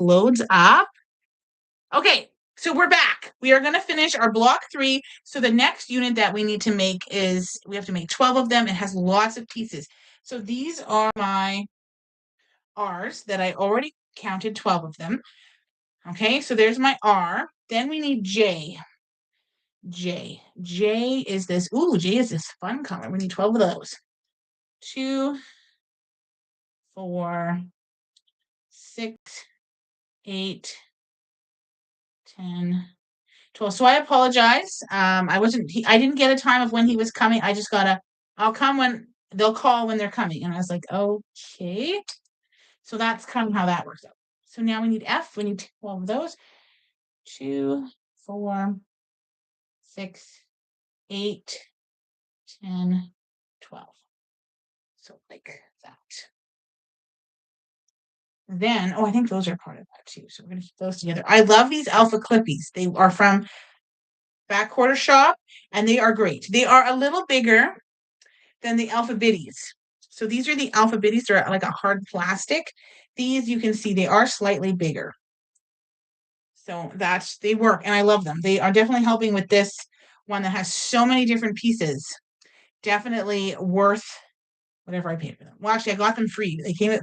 loads up. Okay, so we're back. We are going to finish our block 3. So the next unit that we need to make is, we have to make 12 of them. It has lots of pieces. So these are my R's that I already counted 12 of them. Okay, so there's my R. Then we need J. J is this, J is this fun color. We need 12 of those. 2, 4, 6, 8, 10, 12. So I apologize. I didn't get a time of when he was coming. I just got I'll come when they'll call when they're coming. And I was like, okay. So that's kind of how that works out. So now we need F. We need 12 of those. 2, 4, 6, 8, 10, 12. So like that. Then, I think those are part of that too. So we're going to keep those together. I love these Alpha Clippies. They are from Back Quarter Shop, and they are great. They are a little bigger than the Alpha Biddies. So these are the Alpha Biddies. They're like a hard plastic. These, you can see, they are slightly bigger. So they work, and I love them. They are definitely helping with this one that has so many different pieces. Definitely worth whatever I paid for them. Well, actually, I got them free. They came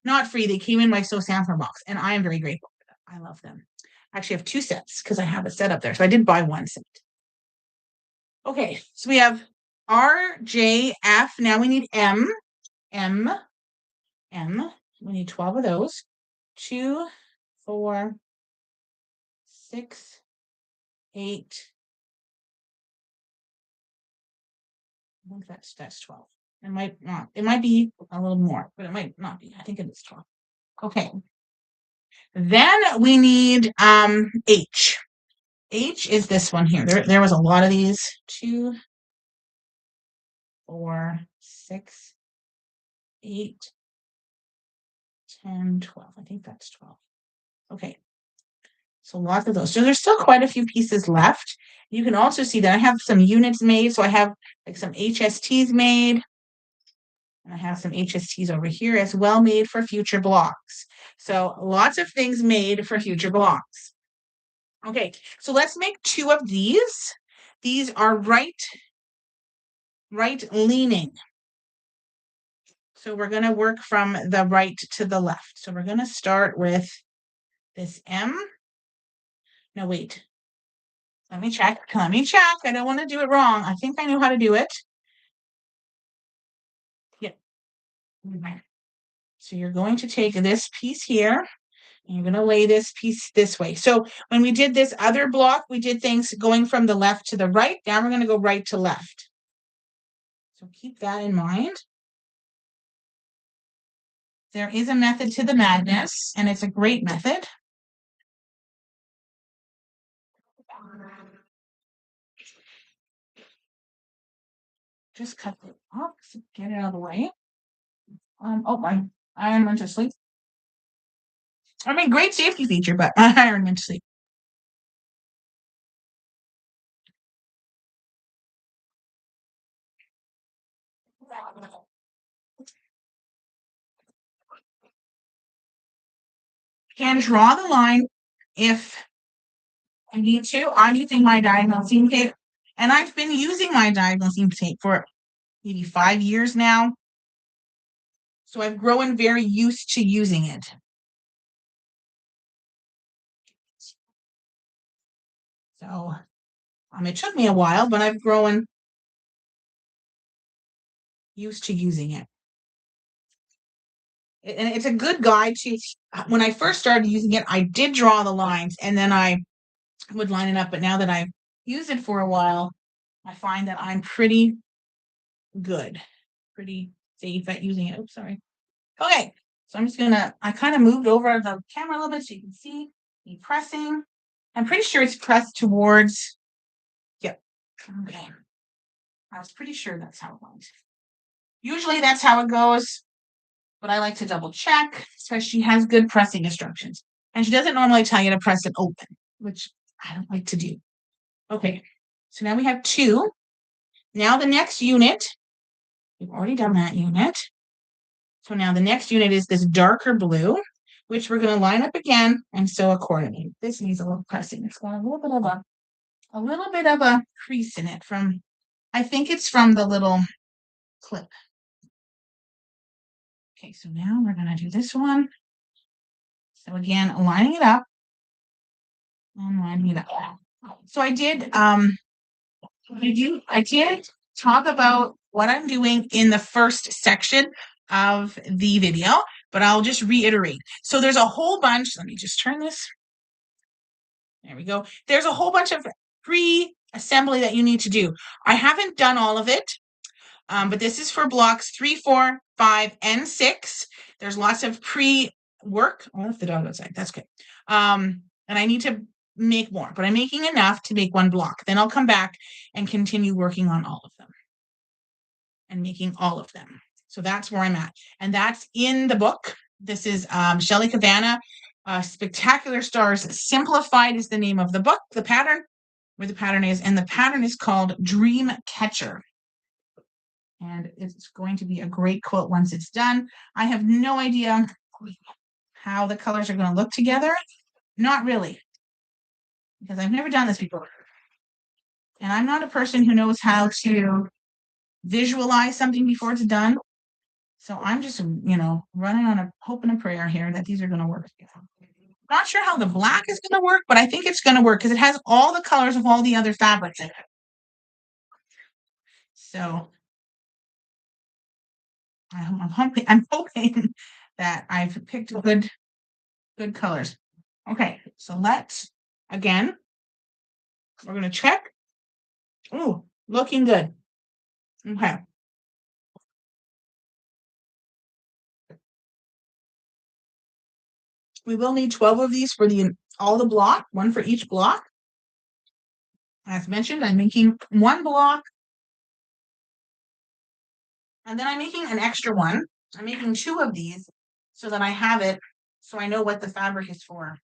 not free. They came in my Sew Sampler box, and I am very grateful for them. I love them. I actually have 2 sets because I have a set up there. So I did buy 1 set. Okay, so we have R, J, F. Now we need M. M. We need 12 of those. 2, 4, 6, 8. I think that's 12. It might not. It might be a little more, but it might not be. I think it is 12. Okay. Then we need H. H is this one here. There was a lot of these. 2, 4, 6, 8, 10, 12. I think that's 12. Okay. So lots of those. So there's still quite a few pieces left. You can also see that I have some units made. So I have like some HSTs made. And I have some HSTs over here as well made for future blocks. So lots of things made for future blocks. Okay, so let's make 2 of these. These are right leaning. So we're going to work from the right to the left. So we're going to start with this M. No, wait. Let me check. I don't want to do it wrong. I think I know how to do it. Yeah. So you're going to take this piece here, and you're going to lay this piece this way. So when we did this other block, we did things going from the left to the right. Now we're going to go right to left. So keep that in mind. There is a method to the madness, and it's a great method. Just cut the box, get it out of the way. My iron went to sleep. I mean, great safety feature, but my iron went to sleep. Can draw the line if I need to. I'm using my diagonal seam tape, and I've been using my diagonal seam tape for maybe 5 years now. So I've grown very used to using it. So it took me a while, but I've grown used to using it. And it's a good guide to, when I first started using it, I did draw the lines and then I would line it up. But now that I've used it for a while, I find that I'm pretty good, pretty safe at using it. Oops, sorry. Okay, so I'm just I kind of moved over the camera a little bit so you can see me pressing. I'm pretty sure it's pressed towards, yep. Okay. I was pretty sure that's how it went. Usually that's how it goes, but I like to double check, especially she has good pressing instructions. And she doesn't normally tell you to press it open, which I don't like to do. Okay, so now we have 2. Now the next unit, we've already done that unit. So now the next unit is this darker blue. which we're going to line up again and sew accordingly. This needs a little pressing. It's got a little bit of a crease in it from, I think it's from the little clip. Okay, so now we're going to do this one. So again, lining it up and lining it up. So I did talk about what I'm doing in the first section of the video, but I'll just reiterate. So there's a whole bunch. Let me just turn this. There we go. There's a whole bunch of pre-assembly that you need to do. I haven't done all of it, but this is for blocks 3, 4, 5, and 6. There's lots of pre-work. I left the dog outside. That's good. And I need to make more, but I'm making enough to make one block. Then I'll come back and continue working on all of them and making all of them. So that's where I'm at. And that's in the book. This is Shelley Cavanagh, Spectacular Stars Simplified is the name of the book, the pattern, where the pattern is. And the pattern is called Dream Catcher. And it's going to be a great quilt once it's done. I have no idea how the colors are going to look together. Not really, because I've never done this before. And I'm not a person who knows how to visualize something before it's done. So I'm just, running on a hope and a prayer here that these are going to work. Not sure how the black is going to work, but I think it's going to work because it has all the colors of all the other fabrics in it. So I'm hoping that I've picked good colors. Okay, so we're going to check. Oh, looking good. Okay. We will need 12 of these for all the block, one for each block. As mentioned, I'm making one block, and then I'm making an extra one. I'm making 2 of these so that I have it, so I know what the fabric is for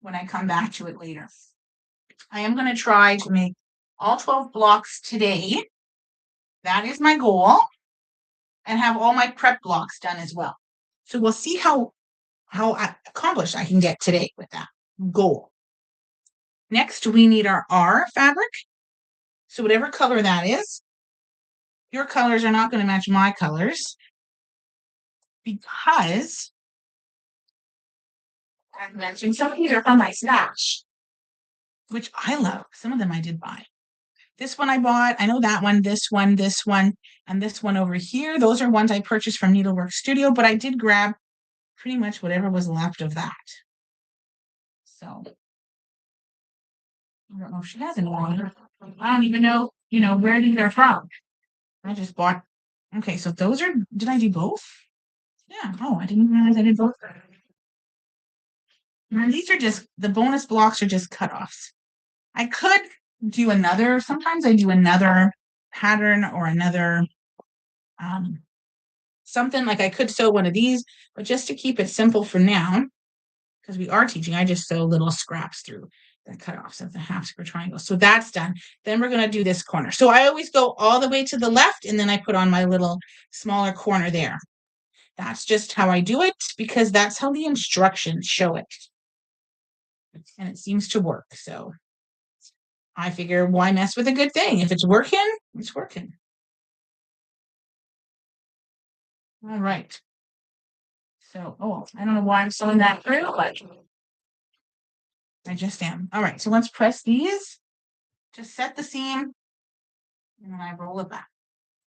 when I come back to it later. I am going to try to make all 12 blocks today. That is my goal, and have all my prep blocks done as well. So we'll see how accomplished I can get today with that goal. Next, we need our R fabric. So whatever color that is, your colors are not going to match my colors because, as mentioned, some of these are from my stash, which I love. Some of them I did buy. This one I bought. I know that one, this one, and this one over here. Those are ones I purchased from Needlework Studio, but I did grab pretty much whatever was left of that. So I don't know if she has any more. I don't even know, where these are from. I just bought. Okay, so those are, did I do both? Yeah. Oh, I didn't realize I did both. And these are just, the bonus blocks are just cutoffs. I could do sometimes I do another pattern or another, something like I could sew one of these, but just to keep it simple for now, because we are teaching, I just sew little scraps through the cutoffs of the half square triangle. So that's done. Then we're going to do this corner. So I always go all the way to the left, and then I put on my little smaller corner there. That's just how I do it because that's how the instructions show it. And it seems to work. So I figure, why mess with a good thing? If it's working, it's working. All right. So, I don't know why I'm sewing that through, but I just am. All right, so let's press these. Just set the seam, and then I roll it back.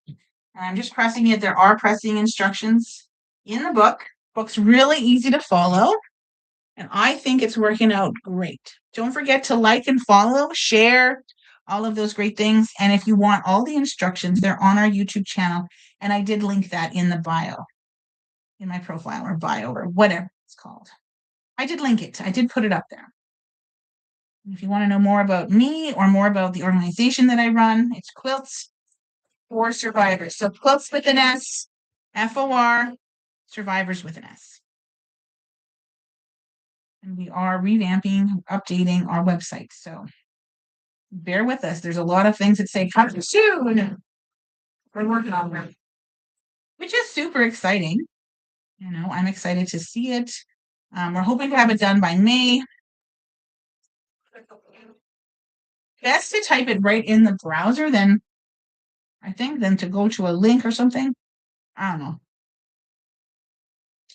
And I'm just pressing it. There are pressing instructions in the book. Book's really easy to follow, and I think it's working out great. Don't forget to like and follow, share, all of those great things. And if you want all the instructions, they're on our YouTube channel, and I did link that in the bio, in my profile or bio or whatever it's called. I did link it. I did put it up there. If you want to know more about me or more about the organization that I run, it's Quilts for Survivors. So Quilts with an S, FOR, Survivors with an S. And we are revamping, updating our website. So bear with us. There's a lot of things that say coming soon. We're working on them, which is super exciting. I'm excited to see it. We're hoping to have it done by May. Best to type it right in the browser than to go to a link or something. I don't know.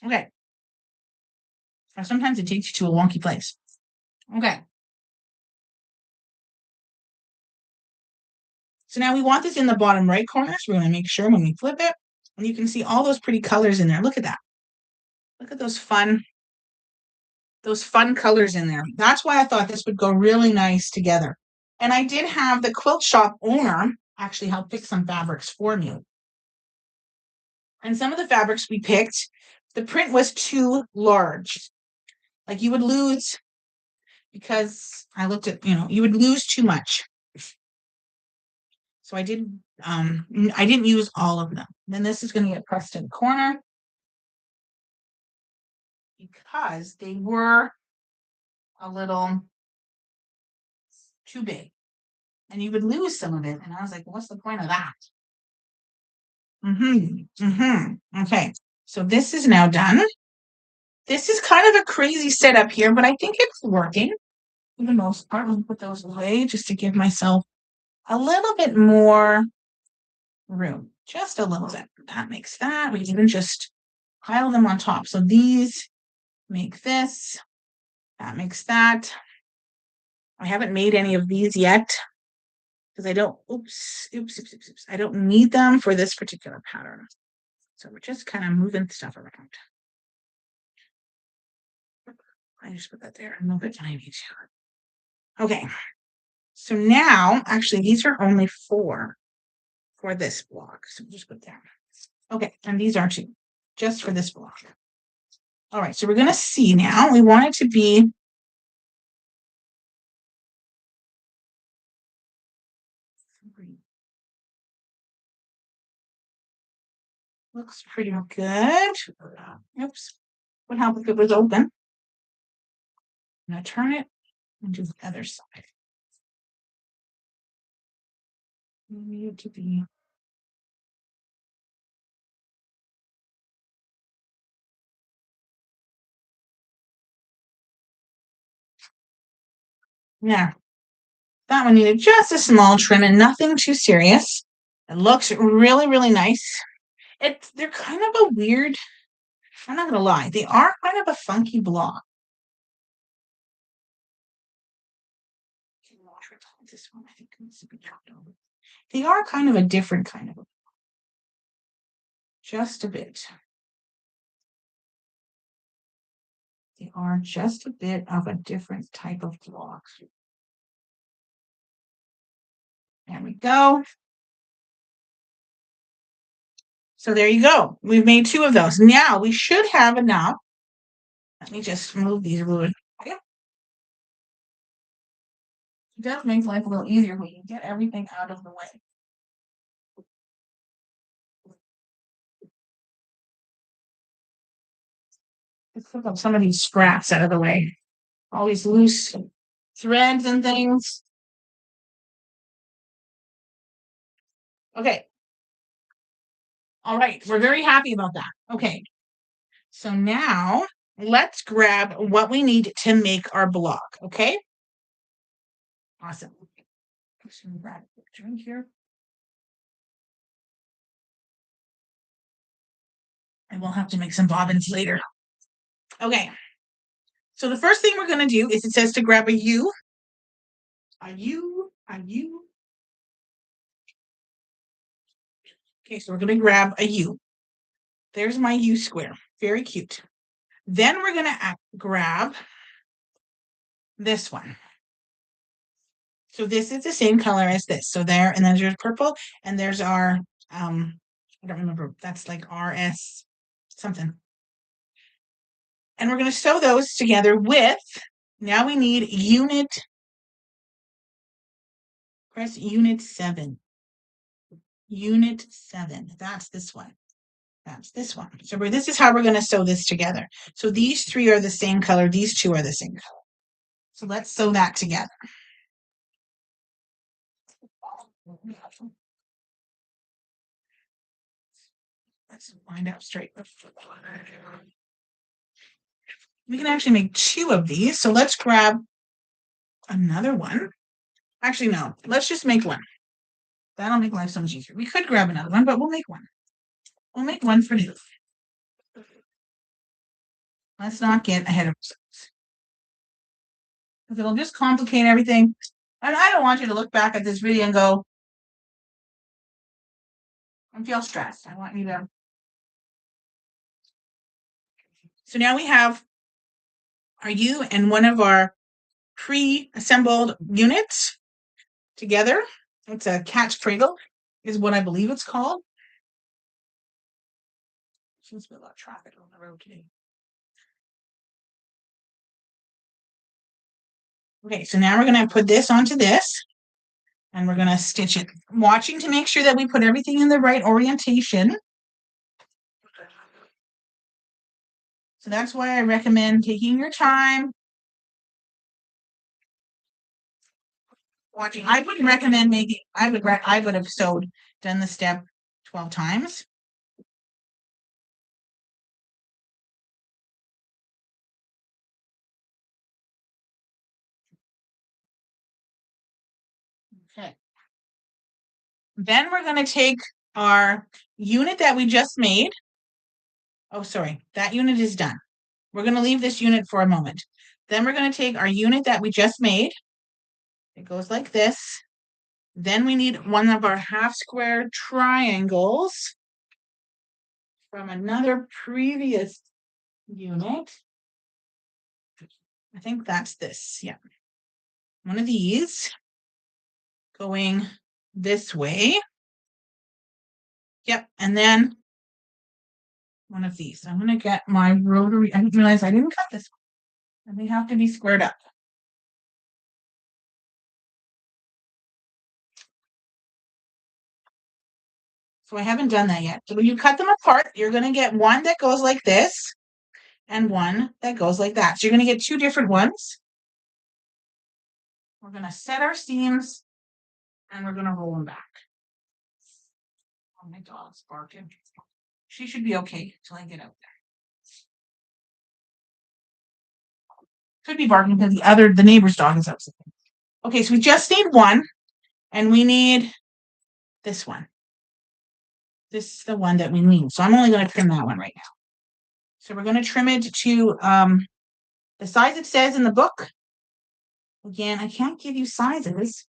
Okay. Or sometimes it takes you to a wonky place. Okay. So now we want this in the bottom right corner. So we're going to make sure when we flip it, and you can see all those pretty colors in there. Look at that. Look at those fun colors in there. That's why I thought this would go really nice together. And I did have the quilt shop owner actually help pick some fabrics for me. And some of the fabrics we picked, the print was too large. Like you would lose, because I looked at, you would lose too much. So I didn't use all of them. Then this is going to get pressed in the corner because they were a little too big. And you would lose some of it. And I was like, what's the point of that? Okay. So this is now done. This is kind of a crazy setup here, but I think it's working for the most part. I'll put those away just to give myself a little bit more room. Just a little bit. That makes that. We can even just pile them on top. So these make this. That makes that. I haven't made any of these yet because I don't, oops. I don't need them for this particular pattern. So we're just kind of moving stuff around. I just put that there and move it when I need to. Okay. So now, actually, these are only 4 for this block. So just put that. Okay. And these are 2 just for this block. All right. So we're going to see now. We want it to be looks pretty good. Oops. Would help if it was open. I'm going to turn it and do the other side. Need it to be. Yeah. That one needed just a small trim and nothing too serious. It looks really, really nice. They're kind of a weird, I'm not gonna lie, they are kind of a funky block. This one, I think needs to be chopped over. They are kind of a different kind of, just a bit. They are just a bit of a different type of block. There we go. So there you go. We've made 2 of those. Now we should have enough. Let me just move these a little bit. It does make life a little easier when you get everything out of the way. Let's pick up some of these scraps out of the way. All these loose threads and things. Okay. All right. We're very happy about that. Okay. So now let's grab what we need to make our block. Okay. Awesome. I'm just gonna grab a drink here. And we'll have to make some bobbins later. Okay. So the first thing we're going to do is it says to grab a U. A U. Okay, so we're going to grab a U. There's my U square. Very cute. Then we're going to grab this one. So this is the same color as this. So there, and then there's purple, and there's our, I don't remember, that's like RS something. And we're going to sew those together with, now we need press unit 7. Unit 7, that's this one. That's this one. So this is how we're going to sew this together. So these 3 are the same color. These 2 are the same color. So let's sew that together. Let's wind up straight. We can actually make 2 of these. So let's grab another one. Actually, no, let's just make one. That'll make life so much easier. We could grab another one, but we'll make one. We'll make one for you. Let's not get ahead of ourselves. Because it'll just complicate everything. And I don't want you to look back at this video and go, and feel stressed. I want you to. So now we have our U and one of our pre-assembled units together. It's a cat's cradle, is what I believe it's called. Seems to be a lot of traffic on the road today. Okay, so now we're going to put this onto this, and we're going to stitch it, watching to make sure that we put everything in the right orientation. So that's why I recommend taking your time. Watching. I wouldn't recommend making, I would have done the step 12 times. Okay. Then we're going to take our unit that we just made. Oh, sorry, that unit is done. We're going to leave this unit for a moment. Then we're going to take our unit that we just made. It goes like this. Then we need one of our half square triangles from another previous unit. I think that's this, yeah. One of these going this way. Yep, and then one of these. I'm going to get my rotary. I didn't realize I didn't cut this one. And they have to be squared up. So I haven't done that yet. So when you cut them apart, you're going to get one that goes like this and one that goes like that. So you're going to get 2 different ones. We're going to set our seams and we're going to roll them back. Oh, my dog's barking. She should be okay till I get out there. Could be barking because the neighbor's dog is upset. Okay, so we just need one, and we need this one. This is the one that we need. So I'm only going to trim that one right now. So we're going to trim it to the size it says in the book. Again, I can't give you sizes.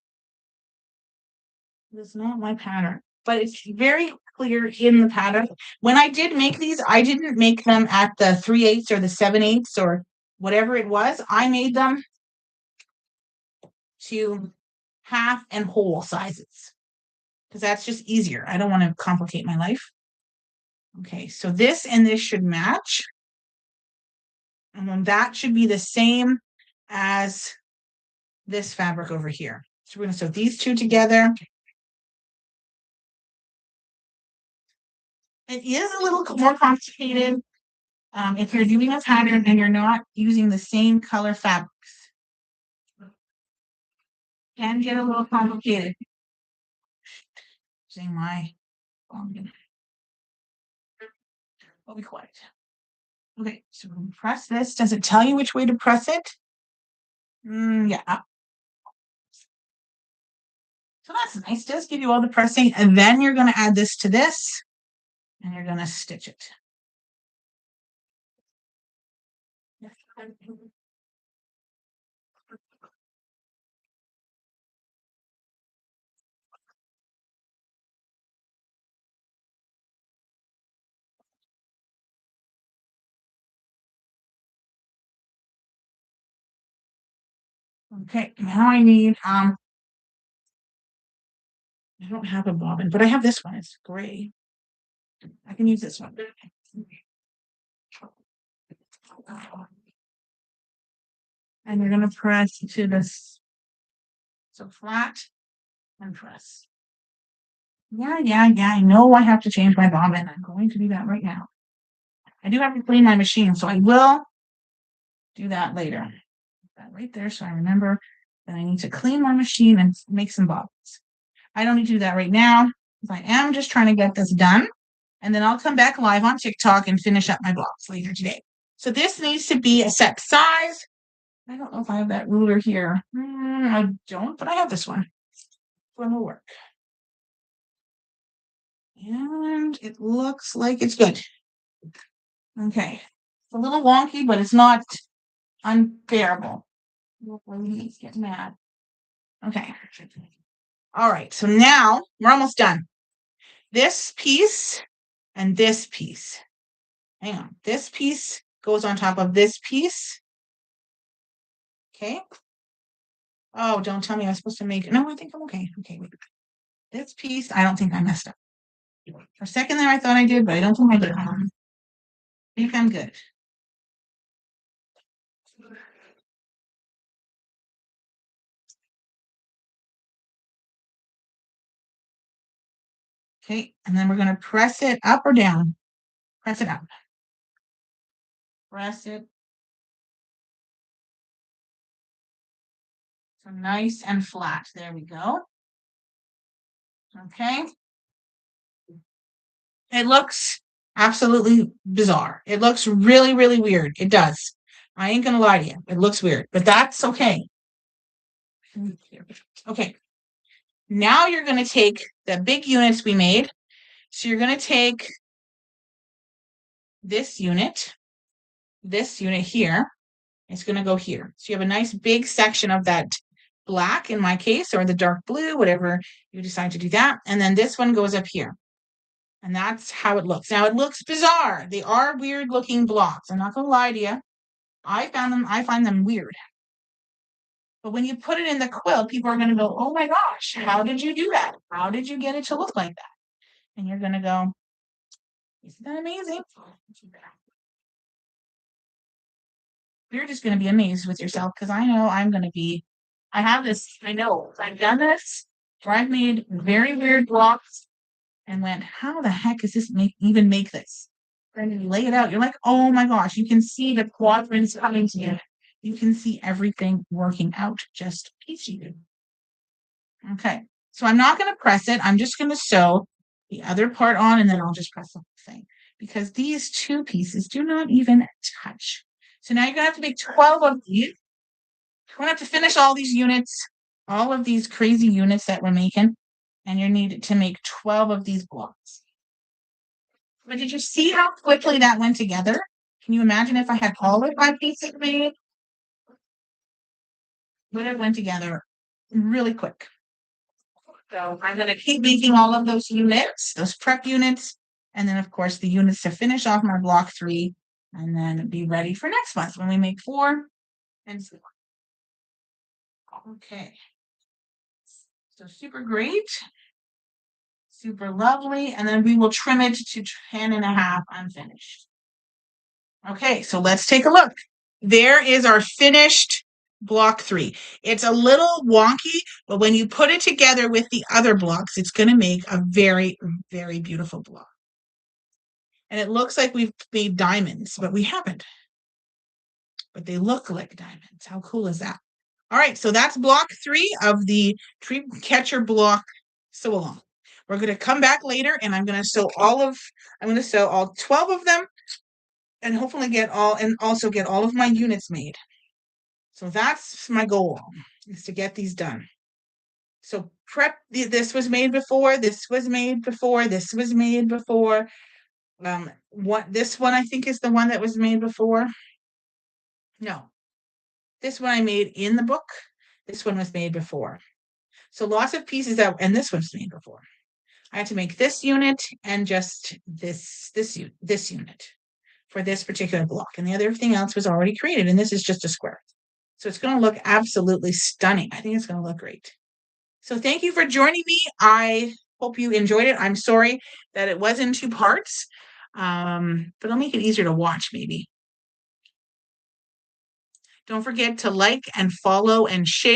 It's not my pattern, but it's very clear in the pattern. When I did make these, I didn't make them at the 3/8 or the 7/8 or whatever it was. I made them to half and whole sizes because that's just easier. I don't want to complicate my life. Okay, so this and this should match. And then that should be the same as this fabric over here. So we're going to sew these 2 together. It is a little more complicated if you're doing a pattern and you're not using the same color fabrics. Can get a little complicated. Using my I'll be quiet. Okay, so we're going to press this. Does it tell you which way to press it? Yeah. So that's nice. It does give you all the pressing, and then you're going to add this to this, and you're going to stitch it. Okay, now I need I don't have a bobbin, but I have this one. It's gray. I can use this one. And you're going to press to this. So flat and press. Yeah. I know I have to change my bobbin. I'm going to do that right now. I do have to clean my machine, so I will do that later. Put that right there so I remember that I need to clean my machine and make some bobbins. I don't need to do that right now because I am just trying to get this done. And then I'll come back live on TikTok and finish up my blocks later today. So this needs to be a set size. I don't know if I have that ruler here. I don't, but I have this one. This one will work. And it looks like it's good. Okay. It's a little wonky, but it's not unbearable. Please get mad. Okay. All right. So now we're almost done. This piece and this piece. Hang on. This piece goes on top of this piece. Okay. Oh, don't tell me I was supposed to make. No, I think I'm okay. Okay. Wait. This piece, I don't think I messed up. For a second there, I thought I did, but I don't think I did. I think I'm good. Okay, and then we're going to press it up or down. Press it up. Press it. So nice and flat. There we go. Okay. It looks absolutely bizarre. It looks really, really weird. It does. I ain't gonna lie to you. It looks weird, but that's okay. Okay. Now you're gonna take the big units we made. So you're gonna take this unit here. It's gonna go here. So you have a nice big section of that black in my case, or the dark blue, whatever you decide to do that. And then this one goes up here. And that's how it looks. Now it looks bizarre. They are weird looking blocks. I'm not gonna lie to you. I find them weird. But when you put it in the quilt, people are gonna go, oh my gosh, how did you do that? How did you get it to look like that? And you're gonna go, isn't that amazing? You're just gonna be amazed with yourself because I know I'm gonna be. I have this, I know I've done this where I've made very weird blocks and went, how the heck does this even make this? And you lay it out, you're like, oh my gosh, you can see the quadrants coming together. You can see everything working out just peachy. Okay, so I'm not going to press it. I'm just going to sew the other part on and then I'll just press the whole thing because these two pieces do not even touch. So now you're going to have to make 12 of these. We're going to have to finish all these units, all of these crazy units that we're making, and you need to make 12 of these blocks. But did you see how quickly that went together? Can you imagine if I had all of my pieces made? Would have went together really quick. So I'm going to keep making all of those units, those prep units, and then of course the units to finish off my block 3 and then be ready for next month when we make 4 and so on. Okay. So super great. Super lovely. And then we will trim it to 10.5 unfinished. Okay, so let's take a look. There is our finished block 3. It's a little wonky, but when you put it together with the other blocks, it's going to make a very, very beautiful block. And it looks like we've made diamonds, but we haven't. But they look like diamonds. How cool is that? All right, so that's block 3 of the tree catcher block sew along. We're going to come back later and I'm going to sew all 12 of them and hopefully also get all of my units made. So that's my goal, is to get these done. So prep, this was made before, this was made before, this was made before. This one I think is the one that was made before. No, this one I made in the book. This one was made before. So lots of pieces and this one's made before. I had to make this unit and just this unit for this particular block. And the other thing else was already created. And this is just a square. So it's going to look absolutely stunning. I think it's going to look great. So thank you for joining me. I hope you enjoyed it. I'm sorry that it was in 2 parts, but I'll make it easier to watch maybe. Don't forget to like and follow and share.